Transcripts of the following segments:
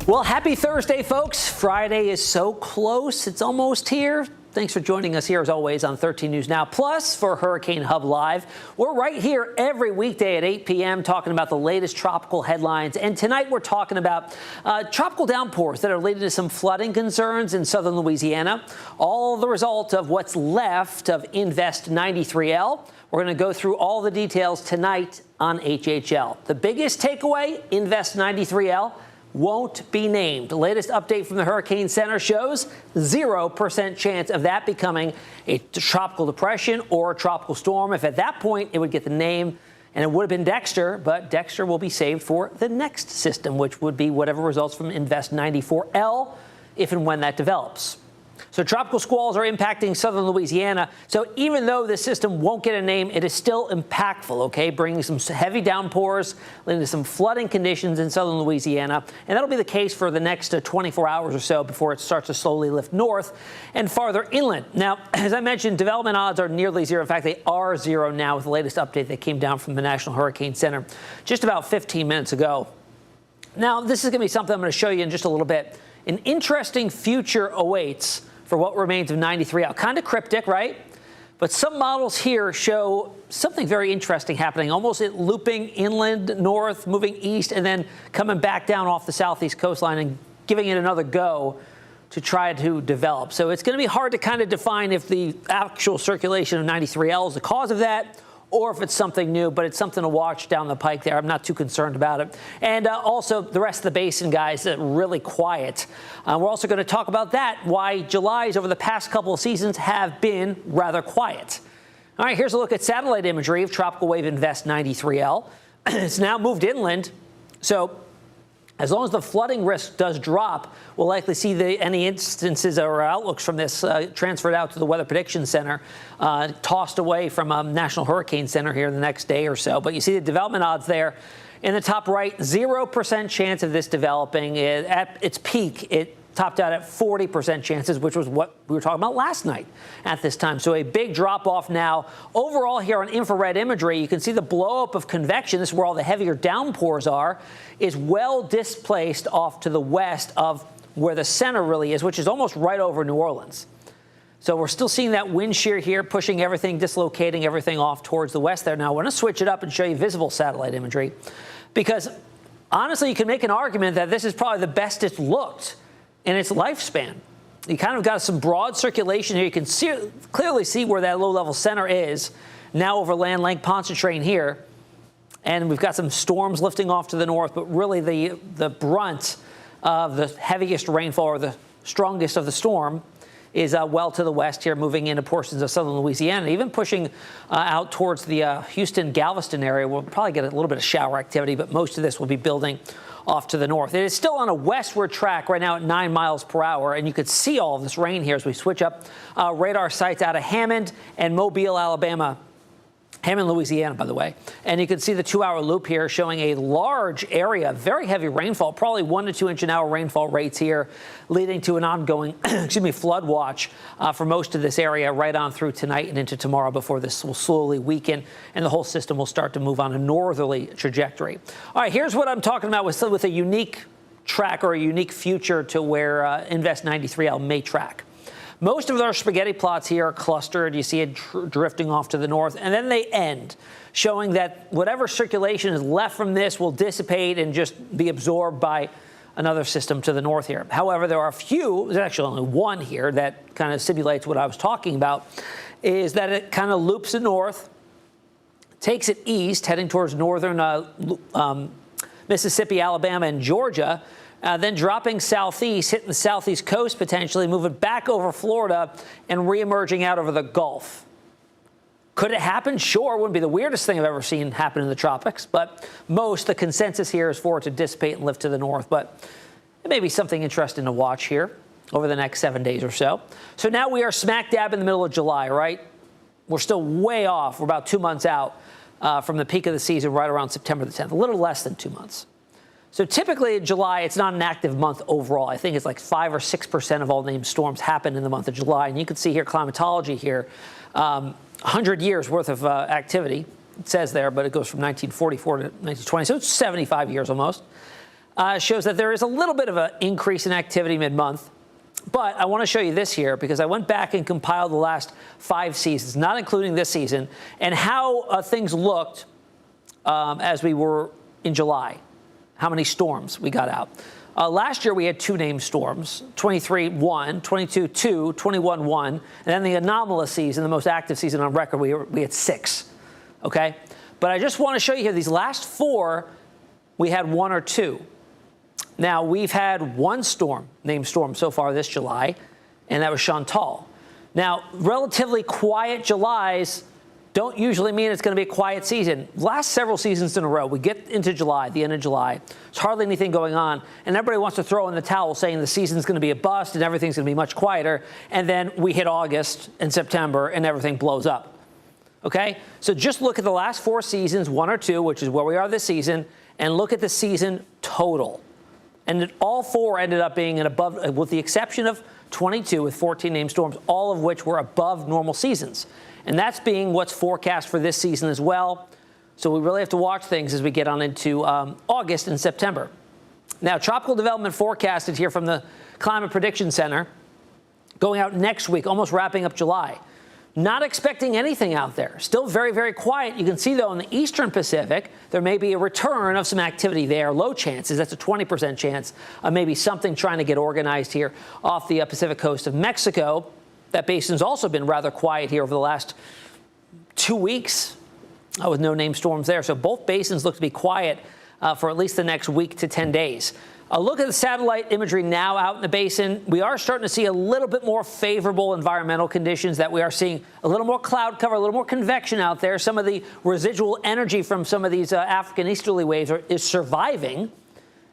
Well, happy Thursday, folks. Friday is so close. It's almost here. Thanks for joining us here, as always, on 13 News Now. Plus, for Hurricane Hub Live, we're right here every weekday at 8 p.m. talking about the latest tropical headlines. And tonight we're talking about tropical downpours that are leading to some flooding concerns in southern Louisiana. All the result of what's left of Invest 93L. We're going to go through all the details tonight on HHL. The biggest takeaway, Invest 93L won't be named. The latest update from the Hurricane Center shows 0% chance of that becoming a tropical depression or a tropical storm. If at that point it would get the name, and it would have been Dexter, but Dexter will be saved for the next system, which would be whatever results from Invest 94L, if and when that develops. So tropical squalls are impacting southern Louisiana. So even though the system won't get a name, it is still impactful, okay? Bringing some heavy downpours, leading to some flooding conditions in southern Louisiana. And that'll be the case for the next 24 hours or so before it starts to slowly lift north and farther inland. Now, as I mentioned, development odds are nearly zero. In fact, they are zero now with the latest update that came down from the National Hurricane Center just about 15 minutes ago. Now, this is going to be something I'm going to show you in just a little bit. An interesting future awaits for what remains of 93L. Kind of cryptic, right? But some models here show something very interesting happening, almost it looping inland north, moving east, and then coming back down off the southeast coastline and giving it another go to try to develop. So it's going to be hard to kind of define if the actual circulation of 93L is the cause of that, or if it's something new, but it's something to watch down the pike there. I'm not too concerned about it. And also the rest of the basin, guys, really quiet. We're also going to talk about that, why Julys over the past couple of seasons have been rather quiet. All right, here's a look at satellite imagery of Tropical Wave Invest 93L. It's now moved inland. So as long as the flooding risk does drop, we'll likely see any instances or outlooks from this transferred out to the Weather Prediction Center, tossed away from National Hurricane Center here the next day or so. But you see the development odds there in the top right, 0% chance of this developing. At its peak, it topped out at 40% chances, which was what we were talking about last night at this time. So a big drop off now. Overall here on infrared imagery, you can see the blow up of convection. This is where all the heavier downpours are, is well displaced off to the west of where the center really is, which is almost right over New Orleans. So we're still seeing that wind shear here, pushing everything, dislocating everything off towards the west there. Now I want to switch it up and show you visible satellite imagery, because honestly, you can make an argument that this is probably the best it's looked in its lifespan. You kind of got some broad circulation here. You can clearly see where that low-level center is now over land Lake Pontchartrain here. And we've got some storms lifting off to the north, but really the brunt of the heaviest rainfall, or the strongest of the storm, is well to the west here, moving into portions of southern Louisiana, even pushing out towards the Houston-Galveston area. We'll probably get a little bit of shower activity, but most of this will be building off to the north. It is still on a westward track right now at 9 miles per hour, and you could see all of this rain here as we switch up radar sites out of Hammond and Mobile, Alabama. Hammond, Louisiana, by the way. And you can see the 2-hour loop here showing a large area, very heavy rainfall, probably 1 to 2 inch an hour rainfall rates here, leading to an ongoing, flood watch for most of this area right on through tonight and into tomorrow before this will slowly weaken and the whole system will start to move on a northerly trajectory. All right, here's what I'm talking about with a unique track or a unique future to where Invest 93L may track. Most of our spaghetti plots here are clustered. You see it drifting off to the north, and then they end, showing that whatever circulation is left from this will dissipate and just be absorbed by another system to the north here. However, there are a few, there's actually only one here that kind of simulates what I was talking about, is that it kind of loops it north, takes it east, heading towards northern Mississippi, Alabama, and Georgia, then dropping southeast, hitting the southeast coast potentially, moving back over Florida and reemerging out over the Gulf. Could it happen? Sure. It wouldn't be the weirdest thing I've ever seen happen in the tropics, but the consensus here is for it to dissipate and lift to the north. But it may be something interesting to watch here over the next 7 days or so. So now we are smack dab in the middle of July, right? We're still way off. We're about 2 months out from the peak of the season, right around September the 10th, a little less than 2 months. So typically in July, it's not an active month overall. I think it's like 5 or 6% of all named storms happen in the month of July. And you can see here climatology here, 100 years worth of activity. It says there, but it goes from 1944 to 1920. So it's 75 years almost. shows that there is a little bit of an increase in activity mid-month. But I want to show you this here because I went back and compiled the last 5 seasons, not including this season, and how things looked as we were in July, how many storms we got out. Last year, we had 2 named storms, 23-1, 22-2, 21-1, and then the anomalous season, the most active season on record, we had 6, okay? But I just want to show you here, these last 4, we had 1 or 2. Now, we've had 1 storm, named storm, so far this July, and that was Chantal. Now, relatively quiet Julys don't usually mean it's going to be a quiet season. Last several seasons in a row, we get into July, the end of July, there's hardly anything going on, and everybody wants to throw in the towel saying the season's going to be a bust and everything's going to be much quieter, and then we hit August and September and everything blows up. Okay? So just look at the last 4 seasons, 1 or 2, which is where we are this season, and look at the season total. And all 4 ended up being an above, with the exception of 22 with 14 named storms, all of which were above normal seasons. And that's being what's forecast for this season as well. So we really have to watch things as we get on into August and September. Now, tropical development forecasted here from the Climate Prediction Center going out next week, almost wrapping up July. Not expecting anything out there. Still very, very quiet. You can see, though, in the eastern Pacific, there may be a return of some activity there. Low chances. That's a 20% chance of maybe something trying to get organized here off the Pacific coast of Mexico. That basin's also been rather quiet here over the last 2 weeks with no named storms there. So both basins look to be quiet for at least the next week to 10 days. A look at the satellite imagery now out in the basin. We are starting to see a little bit more favorable environmental conditions, that we are seeing a little more cloud cover, a little more convection out there. Some of the residual energy from some of these African easterly waves is surviving.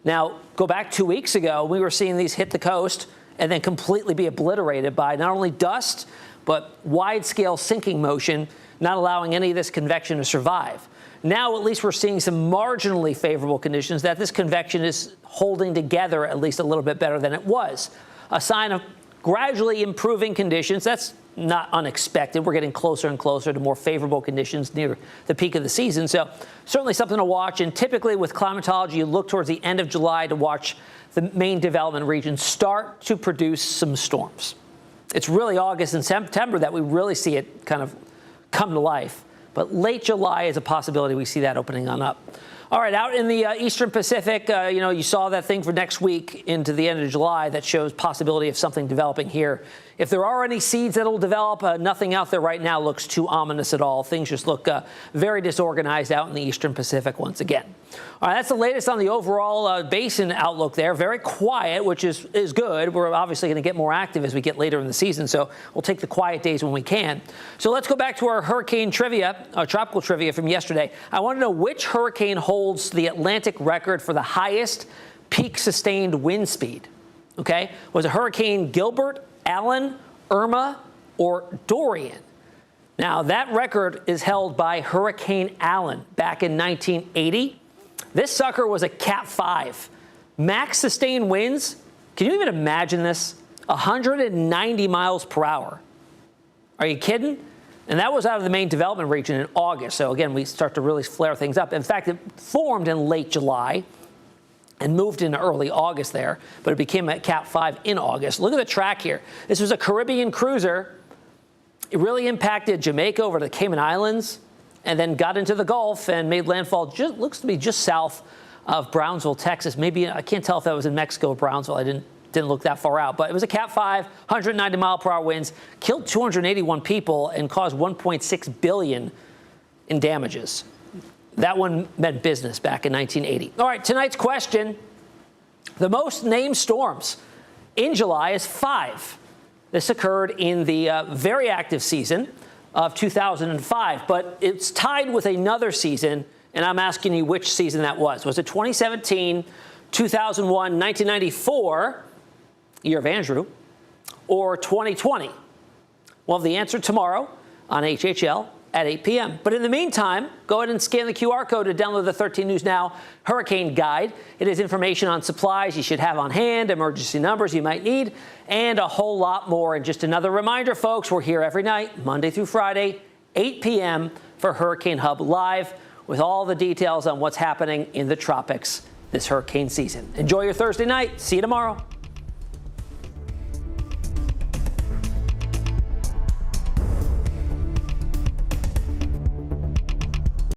Now, go back 2 weeks ago, we were seeing these hit the coast and then completely be obliterated by not only dust, but wide-scale sinking motion, not allowing any of this convection to survive. Now, at least we're seeing some marginally favorable conditions, that this convection is holding together at least a little bit better than it was. A sign of gradually improving conditions. That's not unexpected. We're getting closer and closer to more favorable conditions near the peak of the season. So certainly something to watch. And typically with climatology, you look towards the end of July to watch the main development regions start to produce some storms. It's really August and September that we really see it kind of come to life. But late July is a possibility we see that opening on up. All right, out in the eastern Pacific, you saw that thing for next week into the end of July that shows possibility of something developing here. If there are any seeds that will develop, nothing out there right now looks too ominous at all. Things just look very disorganized out in the eastern Pacific once again. All right, that's the latest on the overall basin outlook there. Very quiet, which is good. We're obviously going to get more active as we get later in the season, so we'll take the quiet days when we can. So let's go back to our hurricane trivia, tropical trivia from yesterday. I want to know which hurricane holds the Atlantic record for the highest peak sustained wind speed. Okay? Was it Hurricane Gilbert, Allen, Irma, or Dorian? Now, that record is held by Hurricane Allen back in 1980. This sucker was a Cat 5. Max sustained winds, can you even imagine this? 190 miles per hour. Are you kidding? And that was out of the main development region in August. So again, we start to really flare things up. In fact, it formed in late July and moved into early August there, but it became a Cat 5 in August. Look at the track here. This was a Caribbean cruiser. It really impacted Jamaica over to the Cayman Islands and then got into the Gulf and made landfall, looks to be just south of Brownsville, Texas. Maybe, I can't tell if that was in Mexico or Brownsville. I didn't look that far out, but it was a Cat 5, 190 mile per hour winds, killed 281 people and caused $1.6 billion in damages. That one meant business back in 1980. All right, tonight's question. The most named storms in July is 5. This occurred in the very active season of 2005, but it's tied with another season, and I'm asking you which season that was. Was it 2017, 2001, 1994, year of Andrew, or 2020? We'll have the answer tomorrow on HHL at 8 p.m. But in the meantime, go ahead and scan the QR code to download the 13 News Now Hurricane Guide. It is information on supplies you should have on hand, emergency numbers you might need, and a whole lot more. And just another reminder, folks, we're here every night, Monday through Friday, 8 p.m. for Hurricane Hub Live with all the details on what's happening in the tropics this hurricane season. Enjoy your Thursday night. See you tomorrow.